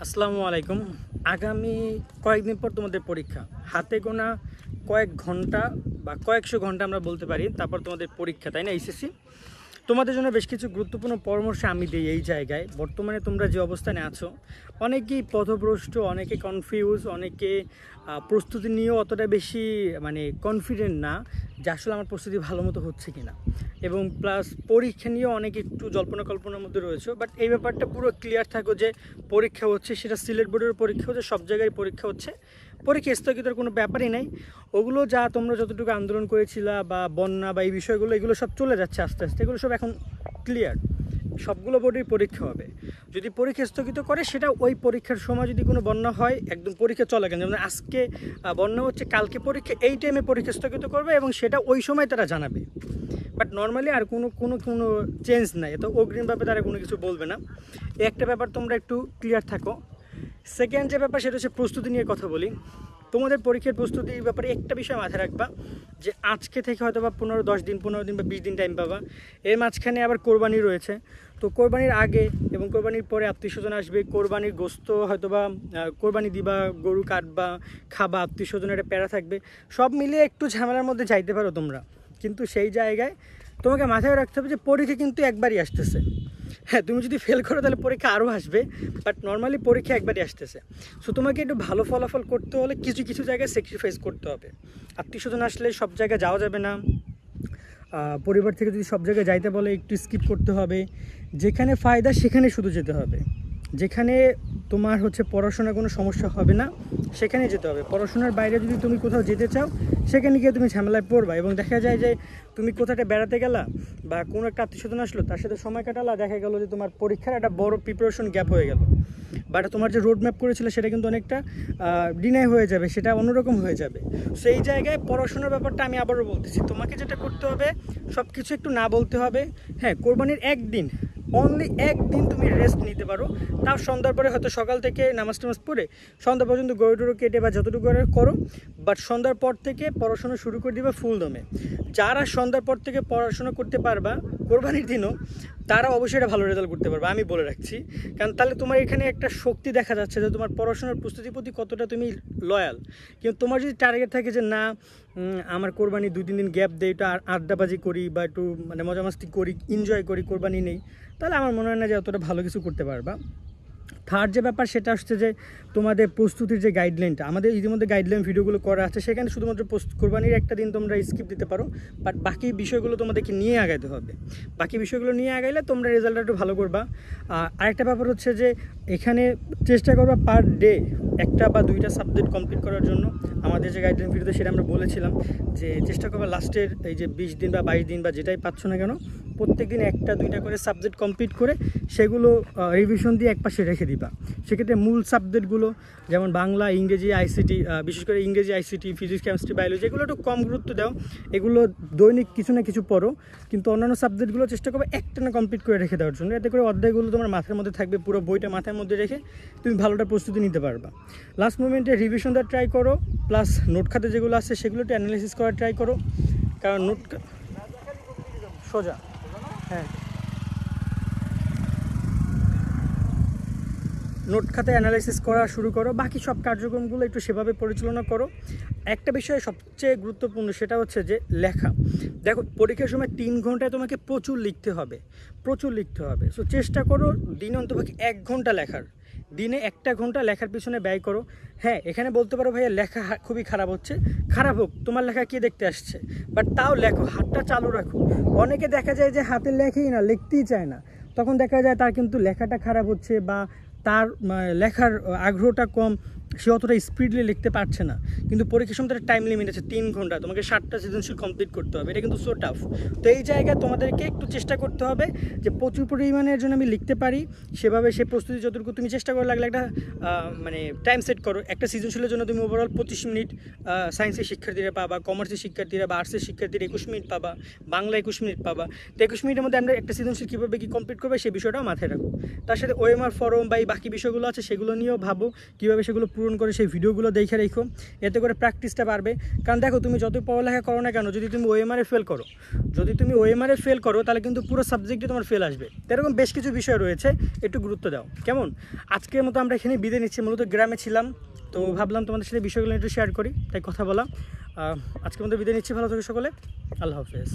আসসালামু আলাইকুম। আগামী কয়েকদিন পর তোমাদের পরীক্ষা, হাতে গোনা কয়েক ঘন্টা বা কয়েকশো ঘন্টা আমরা বলতে পারি, তারপর তোমাদের পরীক্ষা, তাই না? এইচএসসি তোমাদের জন্য বেশ কিছু গুরুত্বপূর্ণ পরামর্শ আমি দিই এই জায়গায়। বর্তমানে তোমরা যে অবস্থানে আছো, অনেকেই পথভ্রষ্ট, অনেকে কনফিউজ, অনেকে প্রস্তুতি নিয়েও অতটা বেশি কনফিডেন্ট না যে আসলে আমার প্রস্তুতি ভালো মতো হচ্ছে কিনা, এবং প্লাস পরীক্ষা নিয়েও অনেকে একটু জল্পনা কল্পনার মধ্যে রয়েছে। বাট এই ব্যাপারটা পুরো ক্লিয়ার থাকো যে পরীক্ষা হচ্ছে, সেটা সিলেট বোর্ডের পরীক্ষা হচ্ছে, সব জায়গায় পরীক্ষা হচ্ছে, পরীক্ষা স্থগিতের কোনো ব্যাপারই নাই। ওগুলো যা তোমরা যতটুকু আন্দোলন করেছিলা বা বন্যা বা এই বিষয়গুলো, এগুলো সব চলে যাচ্ছে আস্তে আস্তে, এগুলো সব এখন ক্লিয়ার। সবগুলো বোর্ডের পরীক্ষা হবে। যদি পরীক্ষা স্থগিত করে, সেটা ওই পরীক্ষার সময় যদি কোনো বন্যা হয়, একদম পরীক্ষা চলে গেল, যেমন আজকে বন্যা হচ্ছে, কালকে পরীক্ষা, এই টাইমে পরীক্ষা স্থগিত করবে এবং সেটা ওই সময় তারা জানাবে। বাট নর্মালি আর কোনো কোনো কোনো চেঞ্জ নাই, তো অগ্রিমভাবে তারা কোনো কিছু বলবে না। এই একটা ব্যাপার তোমরা একটু ক্লিয়ার থাকো। সেকেন্ড যে ব্যাপার, সেটা হচ্ছে প্রস্তুতি নিয়ে কথা বলি। তোমাদের পরীক্ষার প্রস্তুতির ব্যাপারে একটা বিষয় মাথায় রাখবা, যে আজকে থেকে হয়তো বা 15 দিন বা 20 দিন টাইম পাবা। এর মাঝখানে আবার কোরবানি রয়েছে, তো কোরবানির আগে এবং কোরবানির পরে আত্মীয় স্বজন আসবে, কোরবানির গোস্ত হয়তো বা কোরবানি দিবা, গরু কাটবা, খাবা, আত্মীয় স্বজনের একটা প্যারা থাকবে, সব মিলিয়ে একটু ঝামেলার মধ্যে যাইতে পারো তোমরা। কিন্তু সেই জায়গায় তোমাকে মাথায় রাখতে হবে যে পরীক্ষা কিন্তু একবারই আসতেছে। হ্যাঁ, তুমি যদি ফেল করো তাহলে পরীক্ষা আরও আসবে, বাট নর্মালি পরীক্ষা একবারই আসতেছে। সো তোমাকে একটু ভালো ফলাফল করতে হলে কিছু কিছু জায়গায় স্যাক্রিফাইস করতে হবে। আত্মীয় স্বজন আসলে সব জায়গায় যাওয়া যাবে না, পরিবার থেকে যদি সব জায়গায় যাইতে বলে একটু স্কিপ করতে হবে। যেখানে ফায়দা সেখানে শুধু যেতে হবে, যেখানে তোমার হচ্ছে পড়াশোনার কোনো সমস্যা হবে না সেখানে যেতে হবে। পড়াশোনার বাইরে যদি তুমি কোথাও যেতে চাও, সেখানে গিয়ে তুমি ঝামেলায় পড়বা, এবং দেখা যায় যে তুমি কোথাটা বেড়াতে গেলা বা কোনো একটা আত্মীয় স্বজন আসলো, তার সাথে সময় কাটালা, দেখা গেলো যে তোমার পরীক্ষার একটা বড় প্রিপারেশন গ্যাপ হয়ে গেল, বাট তোমার যে রোড ম্যাপ করেছিল সেটা কিন্তু অনেকটা ডিনাই হয়ে যাবে, সেটা অন্যরকম হয়ে যাবে। সেই জায়গায় পড়াশোনার ব্যাপারটা আমি আবারও বলতেছি, তোমাকে যেটা করতে হবে, সব কিছু একটু না বলতে হবে। হ্যাঁ, কোরবানির একদিন, অনলি একদিন তুমি রেস্ট নিতে পারো, তাও সন্ধ্যার পরে হয়তো সকাল থেকে নামাজ টামাজ পড়ে সন্ধ্যা পর্যন্ত গরু টরু কেটে বা যতটুকু করো, বাট সন্ধ্যার পর থেকে পড়াশোনা শুরু করে দিবা ফুল দমে। যারা সন্ধ্যার পর থেকে পড়াশোনা করতে পারবা কোরবানির দিনও, তারা অবশ্যই এটা ভালো রেজাল্ট করতে পারবে, আমি বলে রাখছি। কারণ তাহলে তোমার এখানে একটা শক্তি দেখা যাচ্ছে যে তোমার পড়াশোনার প্রস্তুতির প্রতি কতটা তুমি লয়াল। কিন্তু তোমার যদি টার্গেট থাকে যে না, আমার কোরবানি 2-3 দিন গ্যাপ দেয়, একটু আড্ডাবাজি করি বা একটু মজা মাস্তি করি, এনজয় করি, কোরবানি নেই, তাহলে আমার মনে হয় না যে অতটা ভালো কিছু করতে পারবা। থার্ড যে ব্যাপার, সেটা হচ্ছে যে তোমাদের প্রস্তুতির যে গাইডলাইনটা, আমাদের ইতিমধ্যে গাইডলাইন ভিডিওগুলো করা আছে, সেখানে শুধুমাত্র কোরবানির একটা দিন তোমরা স্কিপ দিতে পারো, বাট বাকি বিষয়গুলো তোমাদেরকে নিয়ে আগাইতে হবে। বাকি বিষয়গুলো নিয়ে আগাইলে তোমরা রেজাল্টটা একটু ভালো করবা। আরেকটা ব্যাপার হচ্ছে যে এখানে চেষ্টা করবা পার ডে 1টা বা 2টা সাবজেক্ট কমপ্লিট করার জন্য। আমাদের যে গাইডলাইন ভিডিওতে সেটা আমরা বলেছিলাম যে চেষ্টা করবা লাস্টের এই যে 20 দিন বা 22 দিন বা যেটাই পাচ্ছ না কেন, প্রত্যেক দিন 1টা 2টা করে সাবজেক্ট কমপ্লিট করে সেগুলো রিভিশন দিয়ে একপাশে রেখে দিবা। সেক্ষেত্রে মূল সাবজেক্টগুলো যেমন বাংলা, ইংরেজি, আইসিটি, বিশেষ করে ইংরেজি, আইসিটি, ফিজিক্স, কেমিস্ট্রি, বায়োলজি, এগুলো একটু কম গুরুত্ব দাও। এগুলো দৈনিক কিছু না কিছু পড়ো, কিন্তু অন্যান্য সাবজেক্টগুলো চেষ্টা করবে একটানা কমপ্লিট করে রেখে দেওয়ার জন্য। এতে করে অধ্যায়গুলো তোমার মাথার মধ্যে থাকবে, পুরো বইটা মাথার মধ্যে রেখে তুমি ভালোটা প্রস্তুতি নিতে পারবা। লাস্ট মোমেন্টে রিভিশন দেওয়ার ট্রাই করো, প্লাস নোট খাতে যেগুলো আছে সেগুলো একটু অ্যানালাইসিস করার ট্রাই করো, কারণ সোজা, হ্যাঁ, নোট খাতে অ্যানালাইসিস করা শুরু করো। বাকি সব কার্যক্রমগুলো একটু সেভাবে পরিচালনা করো। একটা বিষয় সবচেয়ে গুরুত্বপূর্ণ, সেটা হচ্ছে যে লেখা। দেখো, পরীক্ষার সময় 3 ঘন্টায় তোমাকে প্রচুর লিখতে হবে, প্রচুর লিখতে হবে। সো চেষ্টা করো দিনে অন্তপক্ষে 1 ঘন্টা লেখার, দিনে 1টা ঘন্টা লেখার পিছনে ব্যয় করো। হ্যাঁ, এখানে বলতে পারো ভাইয়া লেখা খুবই খারাপ হচ্ছে, খারাপ হোক, তোমার লেখা কে দেখতে আসছে, বাট তাও লেখো, হাতটা চালু রাখো। অনেকে দেখা যায় যে হাতে লেখেই না, লিখতেই চায় না, তখন দেখা যায় তার কিন্তু লেখাটা খারাপ হচ্ছে বা তার লেখার আগ্রহটা কম, সে অতটা স্পিডলি লিখতে পারছে না। কিন্তু পরীক্ষার সময় তার টাইম লিমিট আছে 3 ঘন্টা, তোমাকে 7টা সৃজনশীল কমপ্লিট করতে হবে, এটা কিন্তু সো টাফ। তো এই জায়গায় তোমাদেরকে একটু চেষ্টা করতে হবে যে প্রচুর পরিমাণের জন্য আমি লিখতে পারি, সেভাবে সে প্রস্তুতি যতটুকু তুমি চেষ্টা করে লাগলে একটা টাইম সেট করো। একটা সৃজনশীলের জন্য তুমি ওভারঅল 25 মিনিট সায়েন্সের শিক্ষার্থীরা পাবা, কমার্সের শিক্ষার্থীরা বা আর্টসের শিক্ষার্থীরা 21 মিনিট পাবা, বাংলা 21 মিনিট পাবা। তো 21 মিনিটের মধ্যে আমরা একটা সৃজনশীল কীভাবে কি কমপ্লিট করবে সেই বিষয়টাও মাথায় রাখো। তার সাথে ওএমআর ফরম বা এই বাকি বিষয়গুলো আছে সেগুলো নিয়েও ভাবো, কীভাবে সেগুলো পূরণ করে সেই ভিডিওগুলো দেখে রেখো, এতে করে প্র্যাকটিসটা বাড়বে। কারণ দেখো তুমি যতই পড়ালেখা করো না কেন, যদি তুমি ওএমআরে ফেল করো তাহলে কিন্তু পুরো সাবজেক্টে তোমার ফেল আসবে। এরকম বেশ কিছু বিষয় রয়েছে, একটু গুরুত্ব দাও কেমন। আজকের মতো আমরা এখানে বিদায় নিচ্ছি, মূলত গ্রামে ছিলাম তো ভাবলাম তোমাদের সাথে বিষয়গুলো একটু শেয়ার করি, তাই কথা বলা। আজকের মতো বিদায় নিচ্ছি, ভালো থেকো সকলে, আল্লাহ হাফেজ।